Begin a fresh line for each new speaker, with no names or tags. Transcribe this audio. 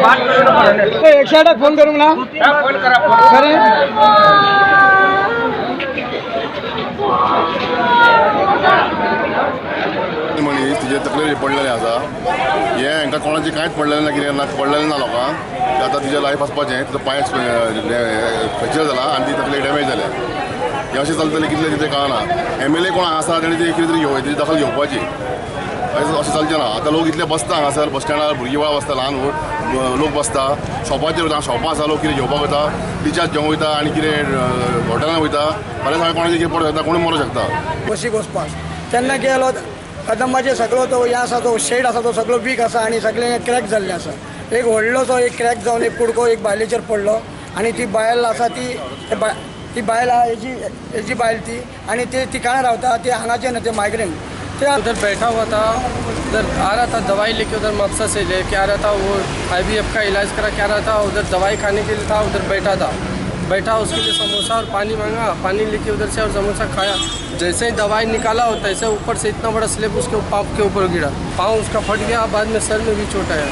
एकशे फोन करूँ ना
मनीस तुजे तकलेर पडलेले आसा हे हांकां कोणाचें कांयच पडलेलें ना कितें ना पडलेलें ना लोकांक आतां तिजें लायफ आसपाचें तिजो पांय फ्रॅक्चर जाला आनी ती तकली डॅमेज जाल्या हें अशें चलतलें कितलें कितें कळना MLA कोण आसा तेणी ती कितें तरी तेजी दखल घेवपाची अशें चलचें ना आतां लोक इतले बसता हांगासर बस स्टँडार भुरगीं बाळ बसता ल्हान लोक बसता शॉपाचेर वयता शॉपां आसा लोक कितें घेवपाक वयता रिचार्ज घेवंक वयता आनी कितें हॉटेलांत वयता फाल्यां सकाळीं कोणाचें कितें पडूं शकता कोणूय मरूं शकता
बशीक वचपाक तेन्ना गेलो कदंबाचेर सगळो तो हे आसा तो शेड आसा तो सगळो वीक आसा आनी सगळें क्रॅक जाल्लें आसा एक व्हडलोसो एक क्रॅक जावन एक कुडको एक बायलेचेर पडलो आनी ती बायल आसा ती बायल हेजी बायल ती आनी ती काणा रावता ती हांगाचे ना ते मायग्रेंट ते
उधर बैठा हुआ था उधर आ रहा था दवाई लेके उधर मकसद से लेके आ रहा था वो IVF का इलाज करा के आ रहा था उधर दवाई खाने के लिए था उधर बैठा उसके लिए समोसा और पानी मांगा पानी लेके उधर से और समोसा खाया जैसे ही दवाई निकाला होता है ऐसे ऊपर से इतना बड़ा स्लेब उसके पाँव के ऊपर गिरा पाँव उसका फट गया बाद में सर में भी चोट आया।